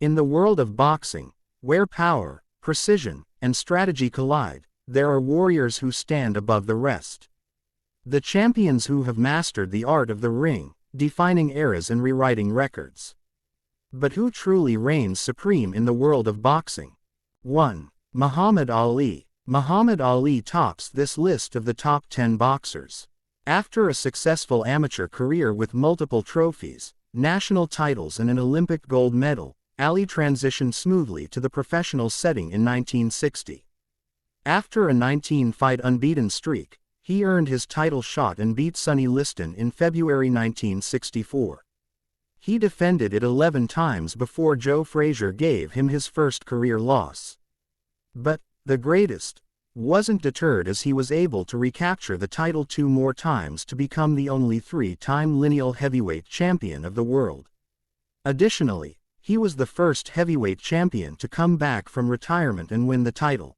In the world of boxing, where power, precision, and strategy collide, there are warriors who stand above the rest. The champions who have mastered the art of the ring, defining eras and rewriting records. But who truly reigns supreme in the world of boxing? 1. Muhammad Ali. Muhammad Ali tops this list of the top 10 boxers. After a successful amateur career with multiple trophies, national titles and an Olympic gold medal, Ali transitioned smoothly to the professional setting in 1960. After a 19-fight unbeaten streak, he earned his title shot and beat Sonny Liston in February 1964. He defended it 11 times before Joe Frazier gave him his first career loss. But, the greatest, wasn't deterred as he was able to recapture the title 2 more times to become the only 3-time lineal heavyweight champion of the world. Additionally, he was the first heavyweight champion to come back from retirement and win the title.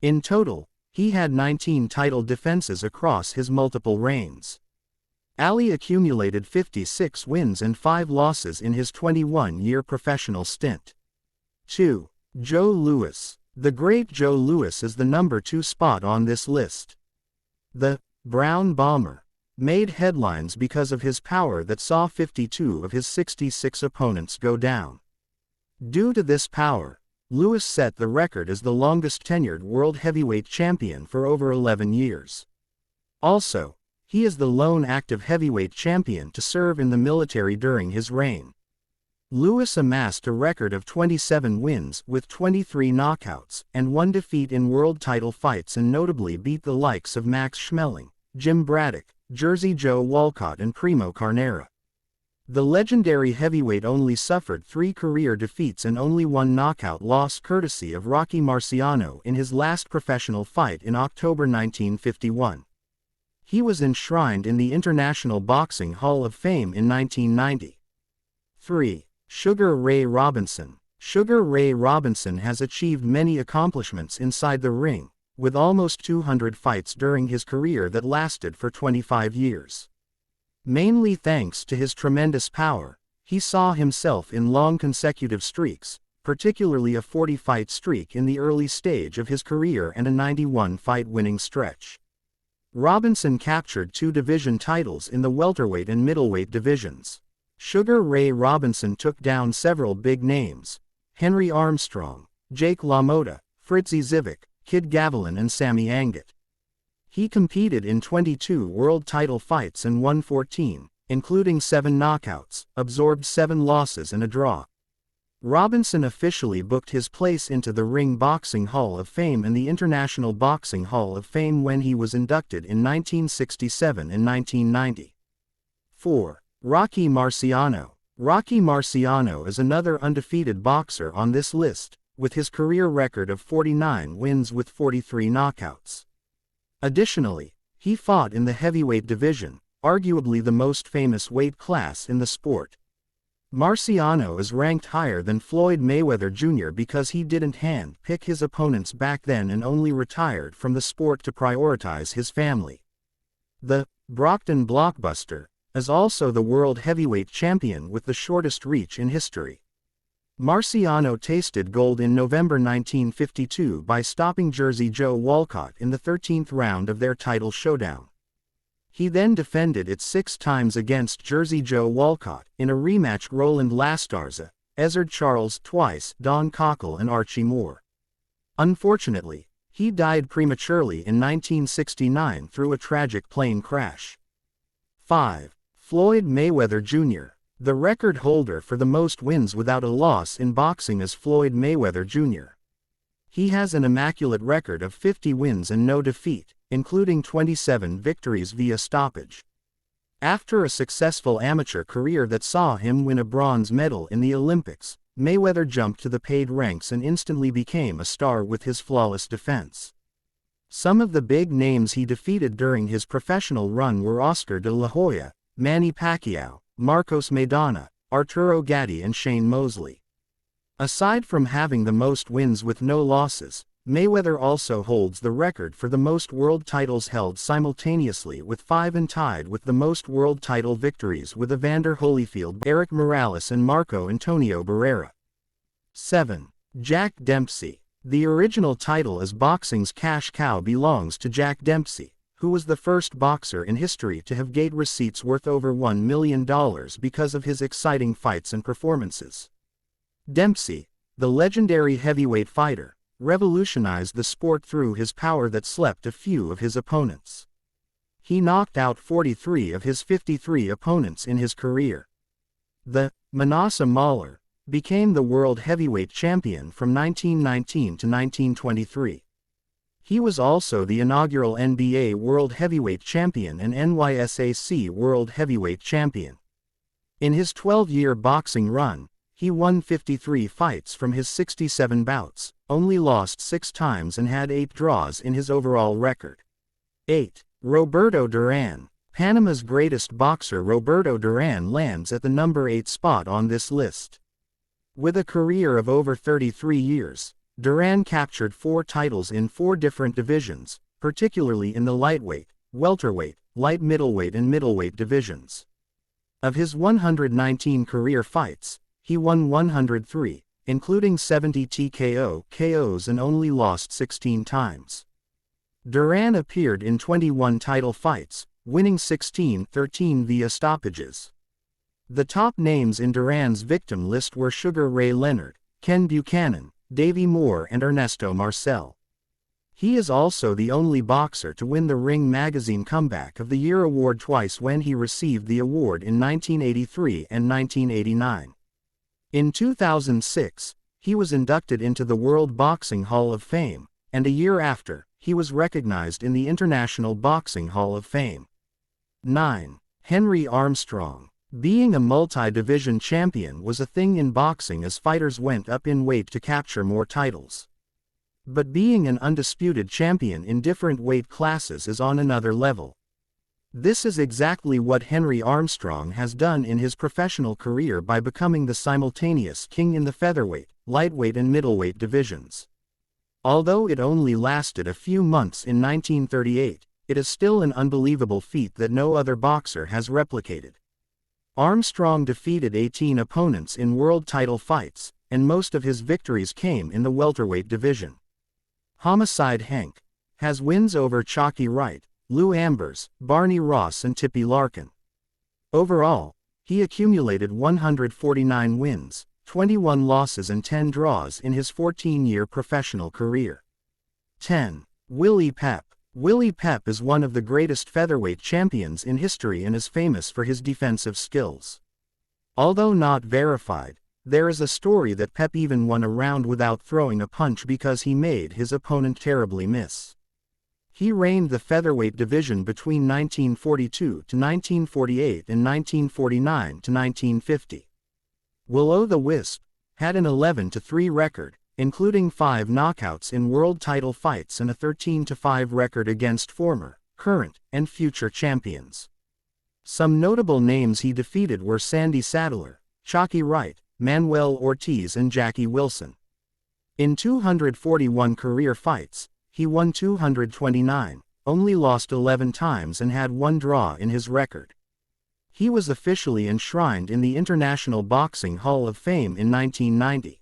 In total, he had 19 title defenses across his multiple reigns. Ali accumulated 56 wins and 5 losses in his 21-year professional stint. 2. Joe Louis. The great Joe Louis is the number 2 spot on this list. The Brown Bomber made headlines because of his power that saw 52 of his 66 opponents go down. Due to this power, Louis set the record as the longest-tenured world heavyweight champion for over 11 years. Also, he is the lone active heavyweight champion to serve in the military during his reign. Louis amassed a record of 27 wins with 23 knockouts and 1 defeat in world title fights, and notably beat the likes of Max Schmeling, Jim Braddock, Jersey Joe Walcott and Primo Carnera. The legendary heavyweight only suffered 3 career defeats and only 1 knockout loss courtesy of Rocky Marciano in his last professional fight in October 1951. He was enshrined in the International Boxing Hall of Fame in 1990. 3. Sugar Ray Robinson. Sugar Ray Robinson has achieved many accomplishments inside the ring, with almost 200 fights during his career that lasted for 25 years. Mainly thanks to his tremendous power, he saw himself in long consecutive streaks, particularly a 40-fight streak in the early stage of his career and a 91-fight winning stretch. Robinson captured 2 division titles in the welterweight and middleweight divisions. Sugar Ray Robinson took down several big names: Henry Armstrong, Jake LaMotta, Fritzy Zivik, Kid Gavilan and Sammy Angat. He competed in 22 world title fights and won 14, including 7 knockouts, absorbed 7 losses and a draw. Robinson officially booked his place into the Ring Boxing Hall of Fame and the International Boxing Hall of Fame when he was inducted in 1967 and 1990. 4. Rocky Marciano. Rocky Marciano is another undefeated boxer on this list, with his career record of 49 wins with 43 knockouts. Additionally, he fought in the heavyweight division, arguably the most famous weight class in the sport. Marciano is ranked higher than Floyd Mayweather Jr. because he didn't hand-pick his opponents back then and only retired from the sport to prioritize his family. The Brockton Blockbuster is also the world heavyweight champion with the shortest reach in history. Marciano tasted gold in November 1952 by stopping Jersey Joe Walcott in the 13th round of their title showdown. He then defended it 6 times against Jersey Joe Walcott in a rematch: Roland Lastarza, Ezzard Charles twice, Don Cockle and Archie Moore. Unfortunately, he died prematurely in 1969 through a tragic plane crash. 5. Floyd Mayweather Jr. The record holder for the most wins without a loss in boxing is Floyd Mayweather Jr. He has an immaculate record of 50 wins and no defeat, including 27 victories via stoppage. After a successful amateur career that saw him win a bronze medal in the Olympics, Mayweather jumped to the paid ranks and instantly became a star with his flawless defense. Some of the big names he defeated during his professional run were Oscar de la Hoya, Manny Pacquiao, Marcos Maidana, Arturo Gatti and Shane Mosley. Aside from having the most wins with no losses, Mayweather also holds the record for the most world titles held simultaneously with 5 and tied with the most world title victories with Evander Holyfield, Eric Morales and Marco Antonio Barrera. 7. Jack Dempsey. The original title as boxing's cash cow belongs to Jack Dempsey, who was the first boxer in history to have gate receipts worth over $1 million because of his exciting fights and performances. Dempsey, the legendary heavyweight fighter, revolutionized the sport through his power that slept a few of his opponents. He knocked out 43 of his 53 opponents in his career. The Manasa Mauler became the world heavyweight champion from 1919 to 1923. He was also the inaugural NBA World Heavyweight Champion and NYSAC World Heavyweight Champion. In his 12-year boxing run, he won 53 fights from his 67 bouts, only lost 6 times and had 8 draws in his overall record. 8. Roberto Duran. Panama's greatest boxer Roberto Duran lands at the number 8 spot on this list. With a career of over 33 years, Duran captured 4 titles in 4 different divisions, particularly in the lightweight, welterweight, light middleweight and middleweight divisions. Of his 119 career fights, he won 103, including 70 TKO KOs and only lost 16 times. Duran appeared in 21 title fights, winning 16-13 via stoppages. The top names in Duran's victim list were Sugar Ray Leonard, Ken Buchanan, Davey Moore and Ernesto Marcel. He is also the only boxer to win the Ring Magazine Comeback of the Year award twice when he received the award in 1983 and 1989. In 2006, he was inducted into the World Boxing Hall of Fame, and a year after, he was recognized in the International Boxing Hall of Fame. 9. Henry Armstrong. Being a multi-division champion was a thing in boxing as fighters went up in weight to capture more titles. But being an undisputed champion in different weight classes is on another level. This is exactly what Henry Armstrong has done in his professional career by becoming the simultaneous king in the featherweight, lightweight and middleweight divisions. Although it only lasted a few months in 1938, it is still an unbelievable feat that no other boxer has replicated. Armstrong defeated 18 opponents in world title fights, and most of his victories came in the welterweight division. Homicide Hank has wins over Chalky Wright, Lou Ambers, Barney Ross and Tippy Larkin. Overall, he accumulated 149 wins, 21 losses and 10 draws in his 14-year professional career. 10. Willie Pep. Willie Pep is one of the greatest featherweight champions in history and is famous for his defensive skills. Although not verified, there is a story that Pep even won a round without throwing a punch because he made his opponent terribly miss. He reigned the featherweight division between 1942 to 1948 and 1949 to 1950. Will-O-the-Wisp had an 11-3 record, including 5 knockouts in world title fights and a 13-5 record against former, current, and future champions. Some notable names he defeated were Sandy Saddler, Chalky Wright, Manuel Ortiz and Jackie Wilson. In 241 career fights, he won 229, only lost 11 times and had 1 draw in his record. He was officially enshrined in the International Boxing Hall of Fame in 1990.